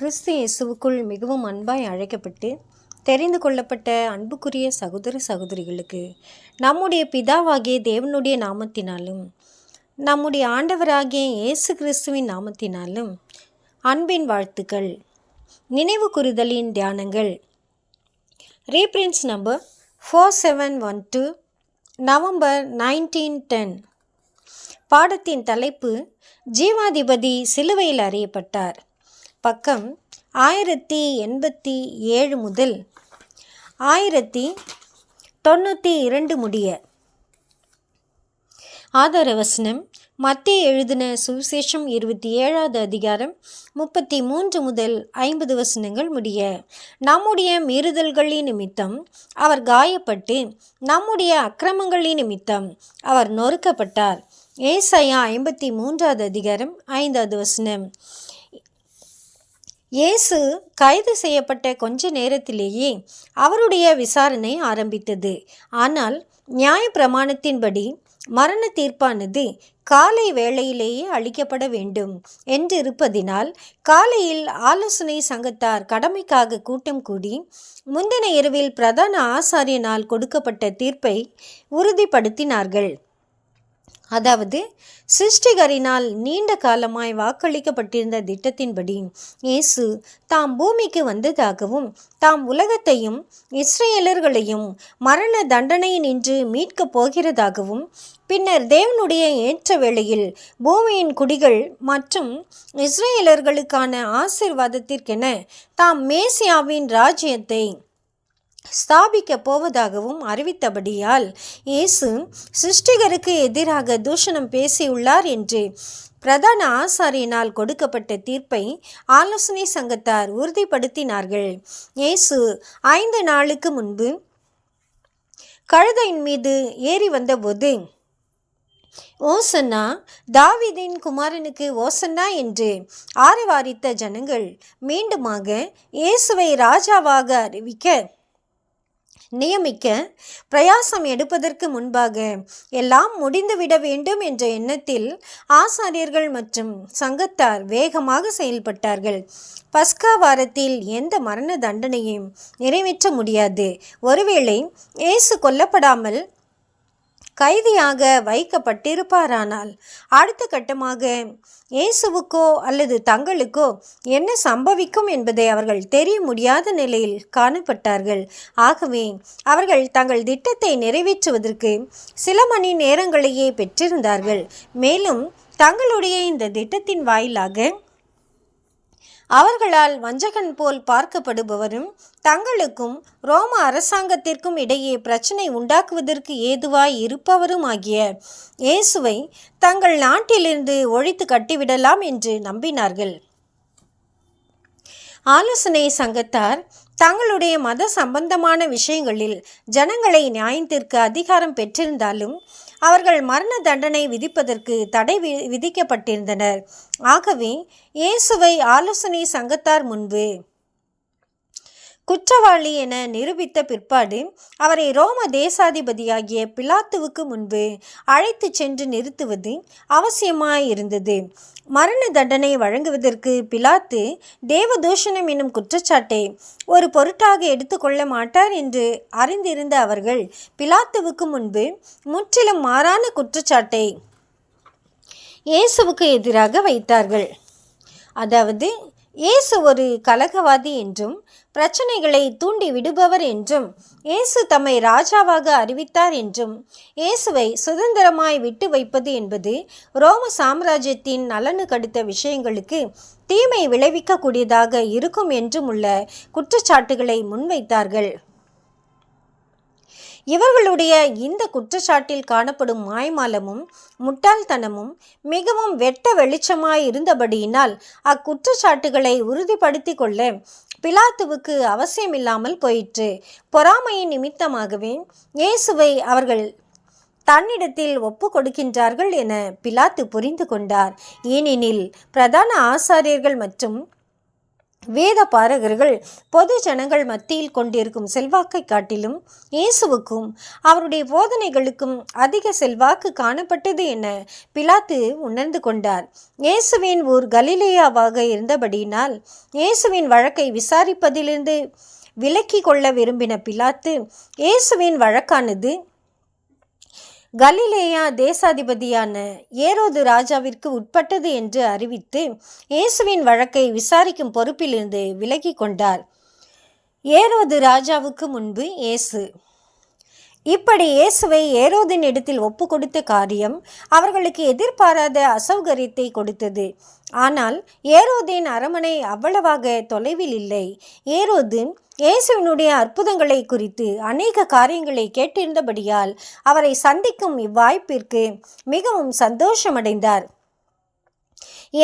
கிறிஸ்து இயேசுவுக்குள் மிகவும் அன்பாய் அழைக்கப்பட்டு தெரிந்து கொள்ளப்பட்ட அன்புக்குரிய சகோதர சகோதரிகளுக்கு நம்முடைய பிதாவாகிய தேவனுடைய நாமத்தினாலும் நம்முடைய ஆண்டவராகிய இயேசு கிறிஸ்துவின் நாமத்தினாலும் அன்பின் வாழ்த்துக்கள். நினைவு கூறுதலின் தியானங்கள். ரீப்ரின்ஸ் நம்பர் 4712 நவம்பர் 1910. பாடத்தின் தலைப்பு ஜீவாதிபதி சிலுவையில் அறியப்பட்டார். பக்கம் 1087 முதல் 1092 முடிய. ஆதார வசனம் மத்தேயு எழுதின சுவிசேஷம் 27வது அதிகாரம் 33 முதல் 50 வசனங்கள் முடிய. நம்முடைய மீறுதல்களின் நிமித்தம் அவர் காயப்பட்டு நம்முடைய அக்கிரமங்களின் நிமித்தம் அவர் நொறுக்கப்பட்டார். ஏசாயா 53வது அதிகாரம் 5வது வசனம். இயேசு கைது செய்யப்பட்ட கொஞ்ச நேரத்திலேயே அவருடைய விசாரணை ஆரம்பித்தது. ஆனால் நியாய பிரமாணத்தின்படி மரண தீர்ப்பானது காலை வேளையிலேயே அளிக்கப்பட வேண்டும் என்றிருப்பதினால் காலையில் ஆலோசனை சங்கத்தார் கடமைக்காக கூட்டம் கூடி முந்தின இரவில் பிரதான ஆசாரியனால் கொடுக்கப்பட்ட தீர்ப்பை உறுதிப்படுத்தினார்கள். அதாவது சிருஷ்டிகரினால் நீண்ட காலமாய் வாக்களிக்கப்பட்டிருந்த திட்டத்தின்படி இயேசு தாம் பூமிக்கு வந்ததாகவும் தாம் உலகத்தையும் இஸ்ரேலர்களையும் மரண தண்டனையினின்று மீட்கப் போகிறதாகவும் பின்னர் தேவனுடைய ஏற்ற வேளையில் பூமியின் குடிகள் மற்றும் இஸ்ரேலர்களுக்கான ஆசீர்வாதத்திற்கென தாம் மேசியாவின் ராஜ்யத்தை ஸ்தாபிக்கப் போவதாகவும் அறிவித்தபடியால் இயேசு சிருஷ்டிகருக்கு எதிராக தூஷணம் பேசியுள்ளார் என்று பிரதான ஆசாரியனால் கொடுக்கப்பட்ட தீர்ப்பை ஆலோசனை சங்கத்தார் உறுதிப்படுத்தினார்கள். இயேசு 5 நாளுக்கு முன்பு கழுதையின் மீது ஏறி வந்தபோது ஓசன்னா, தாவீதின் குமாரனுக்கு ஓசன்னா என்று ஆரவாரித்த ஜனங்கள் மீண்டுமாக இயேசுவை ராஜாவாக நியமிக்க பிரயாசம் எடுப்பதற்கு முன்பாக எல்லாம் முடிந்துவிட வேண்டும் என்ற எண்ணத்தில் ஆசாரியர்கள் மற்றும் சங்கத்தார் வேகமாக செயல்பட்டார்கள். பஸ்கா வாரத்தில் எந்த மரண தண்டனையும் நிறைவேற்ற முடியாது. ஒருவேளை இயேசு கொல்லப்படாமல் கைதியாக வைக்கப்பட்டிருப்பாரானால் அடுத்த கட்டமாக இயேசுவுக்கோ அல்லது தங்களுக்கோ என்ன சம்பவிக்கும் என்பதை அவர்கள் தெரிய முடியாத நிலையில் காணப்பட்டார்கள். ஆகவே அவர்கள் தங்கள் திட்டத்தை நிறைவேற்றுவதற்கு சில மணி நேரங்களையே பெற்றிருந்தார்கள். மேலும் தங்களுடைய இந்த திட்டத்தின் வாயிலாக அவர்களால் வஞ்சகன் போல் பார்க்கப்படுபவரும் தங்களுக்கும் ரோம அரசாங்கத்திற்கும் இடையே பிரச்சனை உண்டாக்குவதற்கு ஏதுவாய் இருப்பவரும் ஆகிய இயேசுவை தங்கள் நாட்டிலிருந்து ஒழித்து கட்டிவிடலாம் என்று நம்பினார்கள். ஆலோசனை சங்கத்தார் தங்களுடைய மத சம்பந்தமான விஷயங்களில் ஜனங்களை நியாயத்திற்கு அதிகாரம் பெற்றிருந்தாலும் அவர்கள் மரண தண்டனை விதிப்பதற்கு தடை விதிக்கப்பட்டிருந்தனர். ஆகவே இயேசுவை ஆலோசனை சங்கத்தார் முன்பு குற்றவாளி என நிரூபித்த பிற்பாடு அவரை ரோம தேசாதிபதியாகிய பிலாத்துவுக்கு முன்பு அழைத்து சென்று நிறுத்துவது அவசியமாயிருந்தது. மரண தண்டனை வழங்குவதற்கு பிலாத்து தேவதூஷணம் என்னும் குற்றச்சாட்டை ஒரு பொருட்டாக எடுத்துக்கொள்ள மாட்டார் என்று அறிந்திருந்த அவர்கள் பிலாத்துவுக்கு முன்பு முற்றிலும் மாறான குற்றச்சாட்டை இயேசுவுக்கு எதிராக வைத்தார்கள். அதாவது இயேசு ஒரு கலகவாதி என்றும் பிரச்சனைகளை தூண்டி விடுபவர் என்றும் இயேசு தம்மை ராஜாவாக அறிவித்தார் என்றும் இயேசுவை சுதந்திரமாய் விட்டு வைப்பது என்பது ரோம சாம்ராஜ்யத்தின் நலனுக்கடுத்த விஷயங்களுக்கு தீமை விளைவிக்கக்கூடியதாக இருக்கும் என்றும் உள்ள குற்றச்சாட்டுகளை முன்வைத்தார்கள். இவர்களுடைய இந்த குற்றச்சாட்டில் காணப்படும் மாய்மாலமும் முட்டாள்தனமும் மிகவும் வெட்ட வெளிச்சமாய் இருந்தபடியினால் அக்குற்றச்சாட்டுகளை உறுதிப்படுத்தி கொள்ள பிலாத்துவுக்கு அவசியமில்லாமல் போயிற்று. பொறாமையின் நிமித்தமாகவே இயேசுவை அவர்கள் தன்னிடத்தில் ஒப்பு கொடுக்கின்றார்கள் என பிலாத்து புரிந்து கொண்டார். ஏனெனில் பிரதான ஆசாரியர்கள் மற்றும் வேத பாரகர்கள் பொது ஜனங்கள் மத்தியில் கொண்டிருக்கும் செல்வாக்கை காட்டிலும் இயேசுவுக்கும் அவருடைய போதனைகளுக்கும் அதிக செல்வாக்கு காணப்பட்டது என பிலாத்து உணர்ந்து கொண்டார். இயேசுவின் ஊர் கலிலேயாவாக இருந்தபடியினால் இயேசுவின் வழக்கை விசாரிப்பதிலிருந்து விலக்கி கொள்ள விரும்பின பிலாத்து இயேசுவின் வழக்கானது கலிலேயா தேசாதிபதியான ஏரோது ராஜாவிற்கு உட்பட்டது என்று அறிவித்து இயேசுவின் வழக்கை விசாரிக்கும் பொறுப்பிலிருந்து விலகி கொண்டார். ஏரோது ராஜாவுக்கு முன்பு இயேசு. இப்படி இயேசுவை ஏரோதின் இடத்தில் ஒப்பு கொடுத்த காரியம் அவர்களுக்கு எதிர்பாராத அசௌகரியத்தை கொடுத்தது. ஆனால் ஏரோதின் அரமனை அவ்வளவாக தொலைவில் இல்லை. ஏரோது இயேசுவினுடைய அற்புதங்களை குறித்து அநேக காரியங்களை கேட்டிருந்தபடியால் அவரை சந்திக்கும் இவ்வாய்ப்பிற்கு மிகவும் சந்தோஷமடைந்தார்.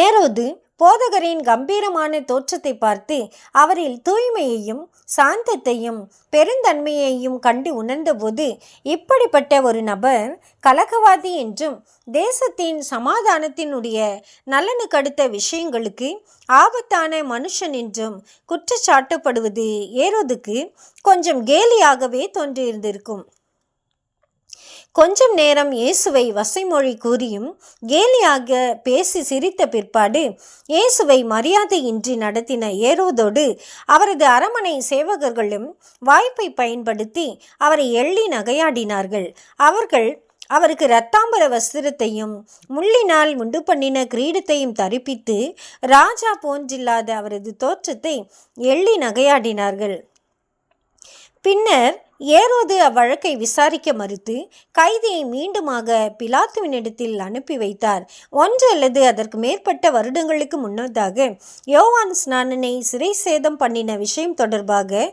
ஏரோது போதகரின் கம்பீரமான தோற்றத்தை பார்த்து அவரில் தூய்மையையும் சாந்தத்தையும் பெருந்தன்மையையும் கண்டு உணர்ந்தபோது இப்படிப்பட்ட ஒரு நபர் கலகவாதி என்றும் தேசத்தின் சமாதானத்தினுடைய நலனுக்கடுத்த விஷயங்களுக்கு ஆபத்தான மனுஷன் என்றும் குற்றச்சாட்டப்படுவது ஏரோதுக்கு கொஞ்சம் கேலியாகவே தோன்றியிருந்திருக்கும். கொஞ்சம் நேரம் இயேசுவை வசைமொழி கூறியும் கேலியாக பேசி சிரித்த பிற்பாடு இயேசுவை மரியாதையின்றி நடத்தின ஏரோதோடு அவரது அரமனை சேவகர்களும் வாய்ப்பை பயன்படுத்தி அவரை எள்ளி நகையாடினார்கள். அவர்கள் அவருக்கு இரத்தாம்பர வஸ்திரத்தையும் முள்ளினால் உண்டு பண்ணின கிரீடத்தையும் தரிப்பித்து ராஜா போன்றில்லாத அவரது தோற்றத்தை எள்ளி நகையாடினார்கள். பின்னர் ஏரோது அவ்வழக்கை விசாரிக்க மறுத்து கைதியை மீண்டுமாக பிலாத்துவினிடத்தில் அனுப்பி வைத்தார். ஒன்று அல்லது அதற்கு மேற்பட்ட வருடங்களுக்கு முன்னதாக யோவான் ஸ்நானனை சிறை சேதம் பண்ணின விஷயம் தொடர்பாக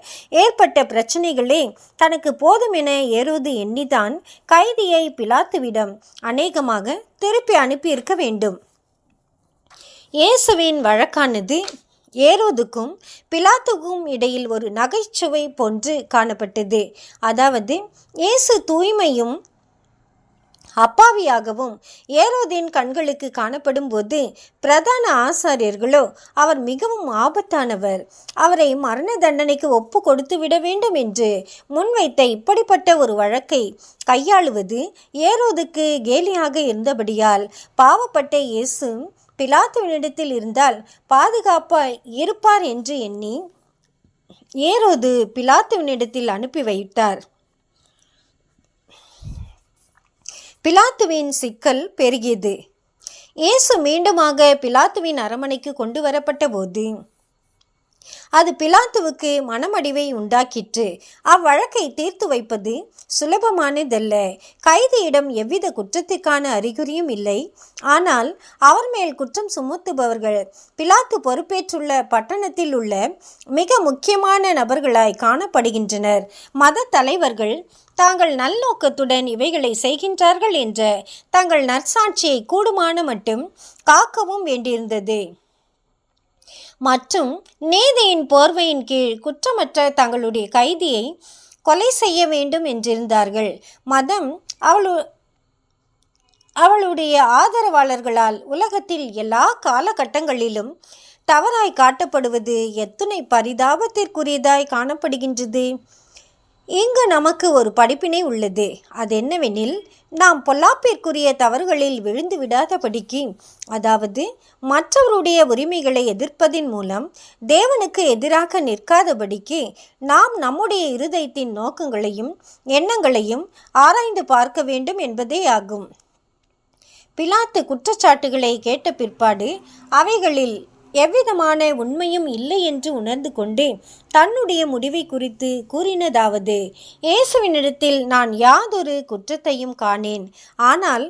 ஏற்பட்ட பிரச்சனைகளே தனக்கு போதும் என ஏரோது எண்ணிதான் கைதியை பிலாத்துவிடம் அநேகமாக திருப்பி அனுப்பியிருக்க வேண்டும். இயேசுவின் வழக்கானது ஏரோதுக்கும் பிலாத்துக்கும் இடையில் ஒரு நகைச்சுவை போன்று காணப்பட்டது. அதாவது இயேசு தூய்மையும் அப்பாவியாகவும் ஏரோதின் கண்களுக்கு காணப்படும் போது பிரதான ஆசாரியர்களோ அவர் மிகவும் ஆபத்தானவர், அவரை மரண தண்டனைக்கு ஒப்பு கொடுத்து விட வேண்டும் என்று முன்வைத்த இப்படிப்பட்ட ஒரு வழக்கை கையாளுவது ஏரோதுக்கு கேலியாக இருந்தபடியால் பாவப்பட்ட இயேசு பிலாத்துவினிடத்தில் இருந்தால் பாதுகாப்பாய் இருப்பார் என்று எண்ணி ஏரோது பிலாத்துவினிடத்தில் அனுப்பி வைத்தார். பிலாத்துவின் சிக்கல் பெருகியது. இயேசு மீண்டுமாக பிலாத்துவின் அரமனைக்கு கொண்டு வரப்பட்ட போது அது பிலாத்துவுக்கு மனமடிவை உண்டாக்கிற்று. அவ்வழக்கை தீர்த்து வைப்பது சுலபமானதல்ல. கைதியிடம் எவ்வித குற்றத்திற்கான அறிகுறியும் இல்லை. ஆனால் அவர் மேல் குற்றம் சுமத்துபவர்கள் பிலாத்து பொறுப்பேற்றுள்ள பட்டணத்தில் உள்ள மிக முக்கியமான நபர்களாய் காணப்படுகின்றனர். மத தலைவர்கள் தாங்கள் நல்நோக்கத்துடன் இவைகளை செய்கின்றார்கள் என்ற தங்கள் நற்சாட்சியை கூடுமான மட்டும் காக்கவும் வேண்டியிருந்தது. மற்றும் நீதியின் போர்வையின் கீழ் குற்றமற்ற தங்களுடைய கைதியை கொலை செய்ய வேண்டும் என்றிருந்தார்கள். மதம் அவளுடைய ஆதரவாளர்களால் உலகத்தில் எல்லா காலகட்டங்களிலும் தவறாய் காட்டப்படுவது எத்துணை பரிதாபத்திற்குரியதாய் காணப்படுகின்றது. இங்கு நமக்கு ஒரு படிப்பினை உள்ளது. அதென்னவெனில், நாம் பொல்லாப்பிற்குரிய தவறுகளில் விழுந்து விடாதபடிக்கு, அதாவது மற்றவருடைய உரிமைகளை எதிர்ப்பதின் மூலம் தேவனுக்கு எதிராக நிற்காதபடிக்கு நாம் நம்முடைய இருதயத்தின் நோக்கங்களையும் எண்ணங்களையும் ஆராய்ந்து பார்க்க வேண்டும் என்பதே ஆகும். பிலாத்து குற்றச்சாட்டுகளை கேட்ட பிற்பாடு அவைகளில் எவ்விதமான உண்மையும் இல்லை என்று உணர்ந்து கொண்டு தன்னுடைய முடிவை குறித்து கூறினதாவது: இயேசுவினிடத்தில் நான் யாதொரு குற்றத்தையும் காணேன். ஆனால்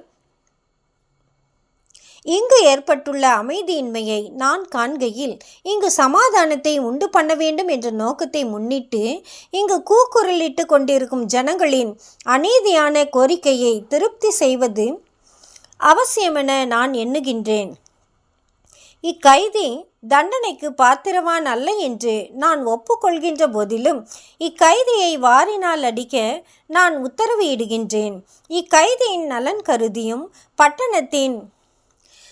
இங்கு ஏற்பட்டுள்ள அமைதியின்மையை நான் காண்கையில் இங்கு சமாதானத்தை உண்டு பண்ண வேண்டும் என்ற நோக்கத்தை முன்னிட்டு இங்கு கூக்குரலிட்டு கொண்டிருக்கும் ஜனங்களின் அநீதியான கோரிக்கையை திருப்தி செய்வது அவசியமென நான் எண்ணுகின்றேன். இக்கைதி தண்டனைக்கு பாத்திரவான் அல்ல என்று நான் ஒப்புக்கொள்கின்ற போதிலும் இக்கைதியை வாரினால் அடிக்க நான் உத்தரவு இடுகின்றேன். இக்கைதியின் நலன் கருதியும் பட்டணத்தின்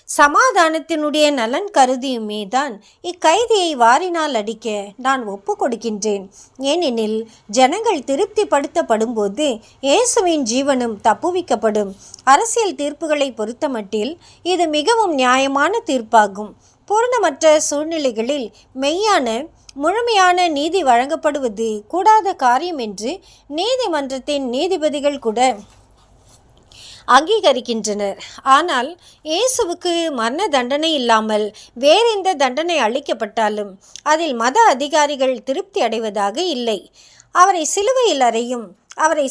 சமாதானத்தினுடைய நலன் கருதியுமே தான் இக்கைதியை வாரினால் அடிக்க நான் ஒப்பு கொடுக்கின்றேன். ஏனெனில் ஜனங்கள் திருப்திப்படுத்தப்படும் போது இயேசுவின் ஜீவனும் தப்புவிக்கப்படும். அரசியல் தீர்ப்புகளை பொறுத்தமட்டில் இது மிகவும் நியாயமான தீர்ப்பாகும். பூரணமற்ற சூழ்நிலைகளில் மெய்யான முழுமையான நீதி வழங்கப்படுவது கூடாத காரியம் என்று நீதிமன்றத்தின் நீதிபதிகள் கூட அங்கீகரிக்கின்றனர். ஆனால் இயேசுவுக்கு மரண தண்டனை இல்லாமல் வேறெந்த தண்டனை அளிக்கப்பட்டாலும் அதில் மத அதிகாரிகள் திருப்தி அடைவதாக இல்லை. அவரை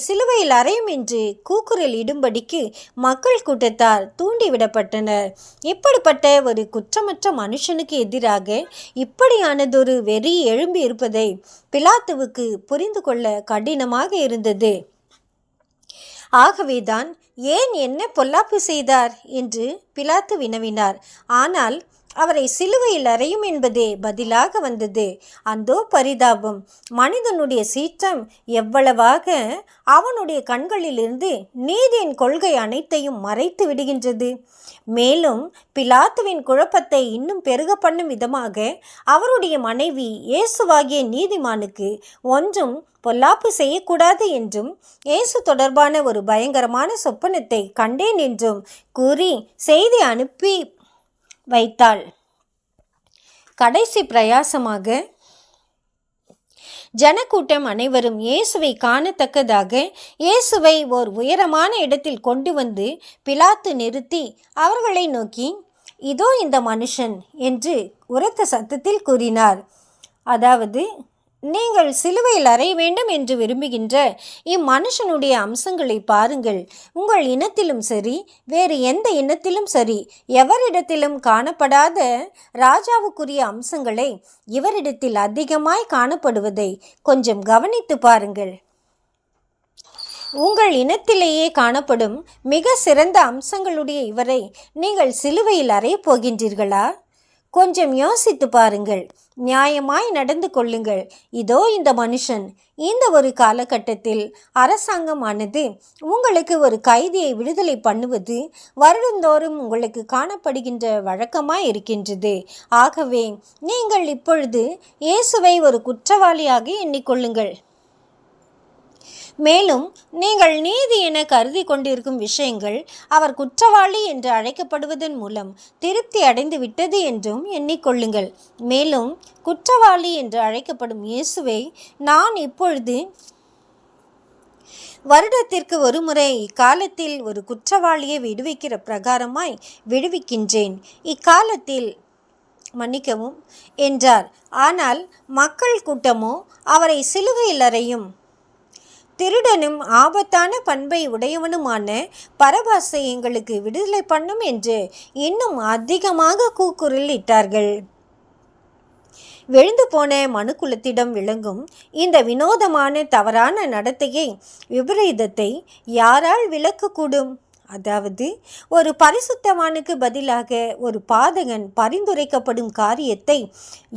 சிலுவையில் அறையும் என்று கூக்குரல் இடும்படிக்கு மக்கள் கூட்டத்தார் தூண்டிவிடப்பட்டனர். இப்படிப்பட்ட ஒரு குற்றமற்ற மனுஷனுக்கு எதிராக இப்படியானதொரு வெறி எழும்பி இருப்பதை பிலாத்துவுக்கு புரிந்து கொள்ள கடினமாக இருந்தது. ஆகவேதான் ஏன் என்ன பொல்லாப்பு செய்தார் என்று பிலாத்து வினவினார். ஆனால் அவரை சிலுவையில் அறையும் என்பதே பதிலாக வந்தது. அந்தோ பரிதாபம்! மனிதனுடைய சீற்றம் எவ்வளவாக அவனுடைய கண்களிலிருந்து நீதியின் கொள்கை அனைத்தையும் மறைத்து விடுகின்றது. மேலும் பிலாத்துவின் குழப்பத்தை இன்னும் பெருக பண்ணும் விதமாக அவருடைய மனைவி இயேசுவாகிய நீதிமானுக்கு ஒன்றும் பொல்லாப்பு செய்யக்கூடாது என்றும் இயேசு தொடர்பான ஒரு பயங்கரமான சொப்பனத்தை கண்டேன் என்றும் கூறி செய்தி அனுப்பி வைத்தாள். கடைசி பிரயாசமாக ஜனக்கூட்டம் அனைவரும் இயேசுவை காணத்தக்கதாக இயேசுவை ஓர் உயரமான இடத்தில் கொண்டு வந்து பிலாத்து நிறுத்தி அவர்களை நோக்கி, இதோ இந்த மனுஷன் என்று உரத்த சத்தத்தில் கூறினார். அதாவது, நீங்கள் சிலுவையில் அறைய வேண்டும் என்று விரும்புகின்ற இம்மனுஷனுடைய அம்சங்களை பாருங்கள். உங்கள் இனத்திலும் சரி, வேறு எந்த இனத்திலும் சரி, எவரிடத்திலும் காணப்படாத ராஜாவுக்குரிய அம்சங்களை இவரிடத்தில் அதிகமாய் காணப்படுவதை கொஞ்சம் கவனித்து பாருங்கள். உங்கள் இனத்திலேயே காணப்படும் மிக சிறந்த அம்சங்களுடைய இவரை நீங்கள் சிலுவையில் அறையப் போகின்றீர்களா? கொஞ்சம் யோசித்து பாருங்கள். நியாயமாய் நடந்து கொள்ளுங்கள். இதோ இந்த மனுஷன். இந்த ஒரு காலகட்டத்தில் அரசாங்கமானது உங்களுக்கு ஒரு கைதியை விடுதலை பண்ணுவது வருடந்தோறும் உங்களுக்கு காணப்படுகின்ற வழக்கமாய் இருக்கின்றது. ஆகவே நீங்கள் இப்பொழுது இயேசுவை ஒரு குற்றவாளியாக எண்ணிக்கொள்ளுங்கள். மேலும் நீங்கள் நீதி என கருதி கொண்டிருக்கும் விஷயங்கள் அவர் குற்றவாளி என்று அழைக்கப்படுவதன் மூலம் திருப்தி அடைந்து விட்டது என்றும் எண்ணிக்கொள்ளுங்கள். மேலும் குற்றவாளி என்று அழைக்கப்படும் இயேசுவை நான் இப்பொழுது வருடத்திற்கு ஒரு முறை இக்காலத்தில் ஒரு குற்றவாளியை விடுவிக்கிற பிரகாரமாய் விடுவிக்கின்றேன். இக்காலத்தில் மன்னிக்கவும் என்றார். ஆனால் மக்கள் கூட்டமோ அவரை சிலுவையில் அறையும் திருடனும் ஆபத்தான பண்பை உடையவனுமான பரபாசை எங்களுக்கு விடுதலை பண்ணும் என்று இன்னும் அதிகமாக கூக்குரல் இட்டார்கள். விழுந்து போன மனுக்குலத்திடம் விளங்கும் இந்த வினோதமான தவறான நடத்தையை, விபரீதத்தை யாரால் விளக்கக்கூடும்? அதாவது, ஒரு பரிசுத்தவானுக்கு பதிலாக ஒரு பாதகன் பரிந்துரைக்கப்படும் காரியத்தை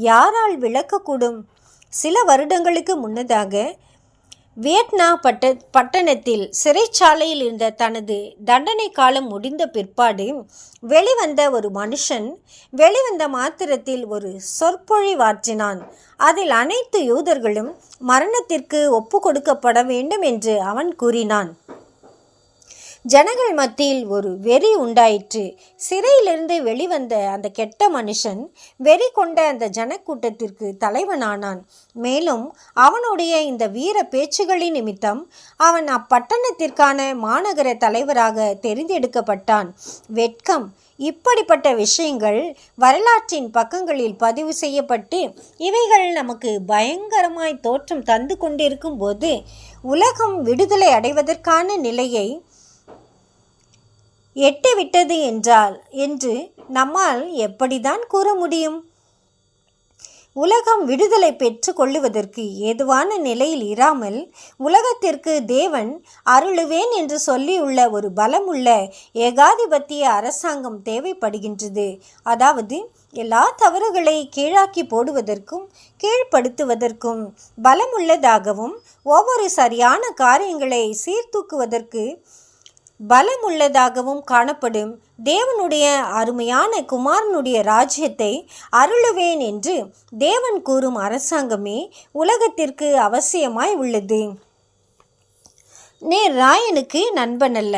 யாரால் விளக்கக்கூடும்? சில வருடங்களுக்கு முன்னதாக வியட்னா பட்டணத்தில் சிறைச்சாலையில் இருந்த தனது தண்டனை காலம் முடிந்த பிற்பாடு வெளிவந்த ஒரு மனுஷன் வெளிவந்த மாத்திரத்தில் ஒரு சொற்பொழிவாற்றினான். அதில் அனைத்து யூதர்களும் மரணத்திற்கு ஒப்பு கொடுக்கப்பட வேண்டும் என்று அவன் கூறினான். ஜனங்கள் மத்தியில் ஒரு வெறி உண்டாயிற்று. சிறையிலிருந்து வெளிவந்த அந்த கெட்ட மனுஷன் வெறி கொண்ட அந்த ஜனக்கூட்டத்திற்கு தலைவனானான். மேலும் அவனுடைய இந்த வீர பேச்சுகளின் நிமித்தம் அவன் அப்பட்டணத்திற்கான மாநகர தலைவராக தெரிந்தெடுக்கப்பட்டான். வெட்கம்! இப்படிப்பட்ட விஷயங்கள் வரலாற்றின் பக்கங்களில் பதிவு செய்யப்பட்டு இவைகள் நமக்கு பயங்கரமாய் தோற்றம் தந்து கொண்டிருக்கும் போது உலகம் விடுதலை அடைவதற்கான நிலையை எட்டிவிட்டது என்று நம்மால் எப்படிதான் கூற முடியும்? உலகம் விடுதலை பெற்று கொள்ளுவதற்கு ஏதுவான நிலையில் இராமல் உலகத்திற்கு தேவன் அருளுவேன் என்று சொல்லியுள்ள ஒரு பலமுள்ள ஏகாதிபத்திய அரசாங்கம் தேவைப்படுகின்றது. அதாவது, எல்லா தவறுகளை கீழாக்கி போடுவதற்கும் கீழ்ப்படுத்துவதற்கும் பலமுள்ளதாகவும் ஒவ்வொரு சரியான காரியங்களை சீர்தூக்குவதற்கு பலமுள்ளதாகவும் காணப்படும் தேவனுடைய அருமையான குமாரனுடைய ராஜ்யத்தை அருளுவேன் என்று தேவன் கூறும் அரசாங்கமே உலகத்திற்கு அவசியமாய் உள்ளது. நேர் ராயனுக்கு நண்பனல்ல.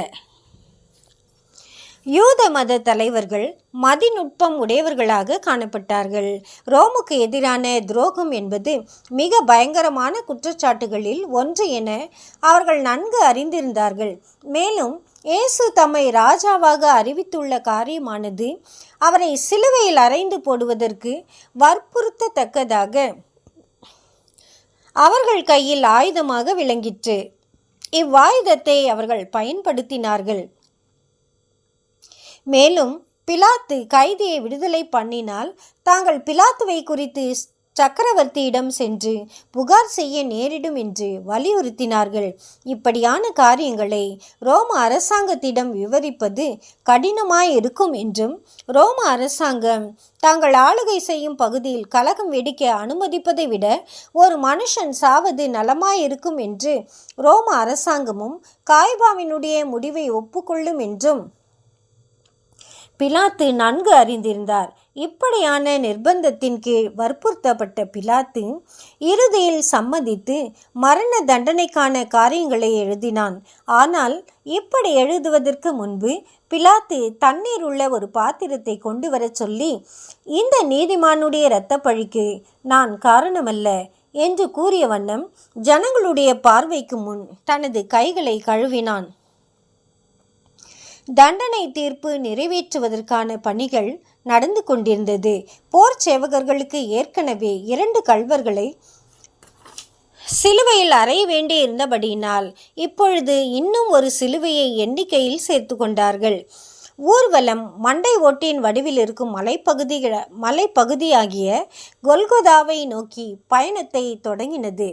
யூத மத தலைவர்கள் மதிநுட்பம் உடையவர்களாக காணப்பட்டார்கள். ரோமுக்கு எதிரான துரோகம் என்பது மிக பயங்கரமான குற்றச்சாட்டுகளில் ஒன்று என அவர்கள் நன்கு அறிந்திருந்தார்கள். மேலும் இயேசு தம்மை ராஜாவாக அறிவித்துள்ள காரியமானது அவரை சிலுவையில் அறைந்து போடுவதற்கு வற்புறுத்தத்தக்கதாக அவர்கள் கையில் ஆயுதமாக விளங்கிற்று. இவ்வாயுதத்தை அவர்கள் பயன்படுத்தினார்கள். மேலும் பிலாத்து கைதியை விடுதலை பண்ணினால் தாங்கள் பிலாத்துவை குறித்து சக்கரவர்த்தியிடம் சென்று புகார் செய்ய நேரிடும் என்று வலியுறுத்தினார்கள். இப்படியான காரியங்களை ரோம அரசாங்கத்திடம் விவரிப்பது கடினமாயிருக்கும் என்றும், ரோம அரசாங்கம் தாங்கள் ஆளுகை செய்யும் பகுதியில் கலகம் வெடிக்க அனுமதிப்பதை விட ஒரு மனுஷன் சாவது நலமாயிருக்கும் என்று ரோம அரசாங்கமும் காய்பாவினுடைய முடிவை ஒப்புக்கொள்ளும் என்றும் பிலாத்து நன்கு அறிந்திருந்தார். இப்படியான நிர்பந்தத்தின் கீழ் வற்புறுத்தப்பட்ட பிலாத்து இறுதியில் சம்மதித்து மரண தண்டனைக்கான காரியங்களை எழுதினான். ஆனால் இப்படி எழுதுவதற்கு முன்பு பிலாத்து தண்ணீர் உள்ள ஒரு பாத்திரத்தை கொண்டு வர சொல்லி, இந்த நீதிமானுடைய இரத்த பழிக்கு நான் காரணமல்ல என்று கூறிய வண்ணம் ஜனங்களுடைய பார்வைக்கு முன் தனது கைகளை கழுவினான். தண்டனை தீர்ப்பு நிறைவேற்றுவதற்கான பணிகள் நடந்து கொண்டிருந்தது. போர் சேவகர்களுக்கு ஏற்கனவே 2 கள்வர்களை சிலுவையில் அறைய வேண்டியிருந்தபடியினால் இப்பொழுது இன்னும் ஒரு சிலுவையை எண்ணிக்கையில் சேர்த்து கொண்டார்கள். ஊர்வலம் மண்டை ஓட்டின் வடிவில் இருக்கும் மலைப்பகுதியாகிய கொல்கொதாவை நோக்கி பயணத்தை தொடங்கினது.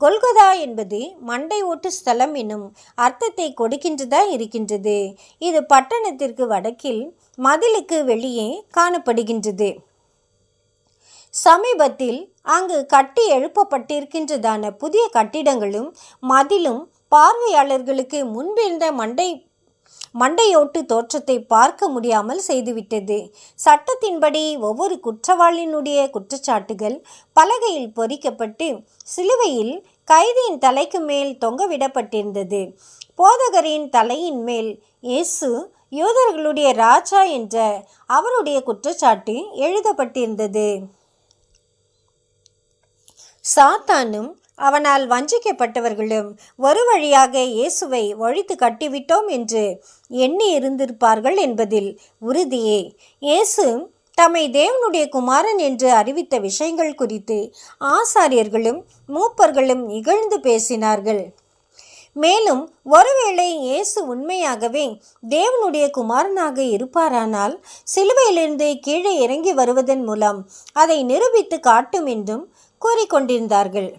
கொல்கொதா என்பது மண்டை ஓட்டு ஸ்தலம் என்னும் அர்த்தத்தை கொடுக்கின்றதா இருக்கின்றது. இது பட்டணத்திற்கு வடக்கில் மதிலுக்கு வெளியே காணப்படுகின்றது. சமீபத்தில் அங்கு கட்டி எழுப்பப்பட்டிருக்கின்றதான புதிய கட்டிடங்களும் மதிலும் பார்வையாளர்களுக்கு முன்பிருந்த மண்டையோட்டு தோற்றத்தை பார்க்க முடியாமல் செய்துவிட்டது. சட்டத்தின்படி ஒவ்வொரு குற்றவாளியினுடைய குற்றச்சாட்டுகள் பலகையில் பொறிக்கப்பட்டு சிலுவையில் கைதியின் தலைக்கு மேல் தொங்கவிடப்பட்டிருந்தது. போதகரின் தலையின் மேல் இயேசு யூதர்களுடைய ராஜா என்ற அவருடைய குற்றச்சாட்டு எழுதப்பட்டிருந்தது. சாத்தானும் அவனால் வஞ்சிக்கப்பட்டவர்களும் ஒரு வழியாக இயேசுவை ஒழித்து கட்டிவிட்டோம் என்று எண்ணி இருந்திருப்பார்கள் என்பதில் உறுதியே. இயேசு தம்மை தேவனுடைய குமாரன் என்று அறிவித்த விஷயங்கள் குறித்து ஆசாரியர்களும் மூப்பர்களும் இகழ்ந்து பேசினார்கள். மேலும் ஒருவேளை இயேசு உண்மையாகவே தேவனுடைய குமாரனாக இருப்பாரானால் சிலுவையிலிருந்து கீழே இறங்கி வருவதன் மூலம் அதை நிரூபித்து காட்டும் என்றும் கூறிக்கொண்டிருந்தார்கள்.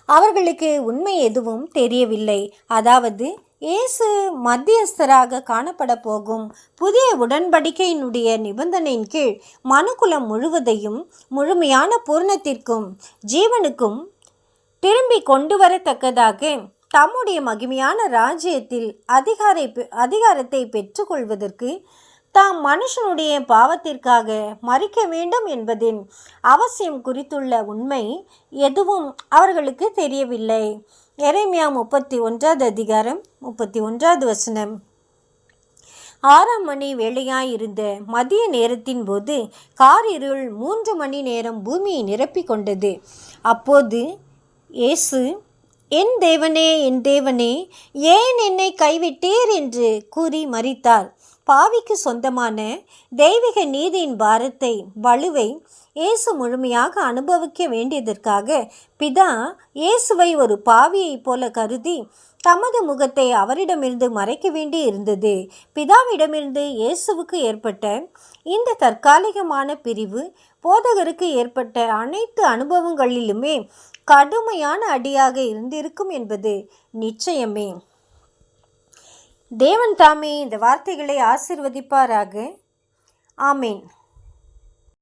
அவர்களுக்கு உண்மை எதுவும் தெரியவில்லை. அதாவது இயேசு மத்தியஸ்தராக காணப்பட போகும் புதிய உடன்படிக்கையினுடைய நிபந்தனையின் கீழ் மனுக்குலம் முழுவதையும் முழுமையான பூர்ணத்திற்கும் ஜீவனுக்கும் திரும்பி கொண்டு வரத்தக்கதாக தம்முடைய மகிமையான ராஜ்யத்தில் அதிகாரத்தை பெற்றுக்கொள்வதற்கு தாம் மனுஷனுடைய பாவத்திற்காக மரிக்க வேண்டும் என்பதின் அவசியம் குறித்துள்ள உண்மை எதுவும் அவர்களுக்கு தெரியவில்லை. எரேமியா 31 அதிகாரம் 31 வசனம். 6 மணி வேளையாயிருந்த மதிய நேரத்தின் போது காரிருள் 3 மணி நேரம் பூமியை நிரப்பி கொண்டது. அப்போது இயேசு, என் தேவனே, என் தேவனே, ஏன் என்னை கைவிட்டீர் என்று கூறி மரித்தார். பாவிக்கு சொந்தமான தெய்வீக நீதியின் பாரத்தை வலுவை இயேசு முழுமையாக அனுபவிக்க வேண்டியதற்காக பிதா இயேசுவை ஒரு பாவியைப் போல கருதி தமது முகத்தை அவரிடமிருந்து மறைக்க வேண்டி இருந்தது. பிதாவிடமிருந்து இயேசுவுக்கு ஏற்பட்ட இந்த தற்காலிகமான பிரிவு போதகருக்கு ஏற்பட்ட அனைத்து அனுபவங்களிலுமே கடுமையான அடியாக இருந்திருக்கும் என்பது நிச்சயமே. தேவன் தாமே இந்த வார்த்தைகளை ஆசீர்வதிப்பாராக. ஆமேன்.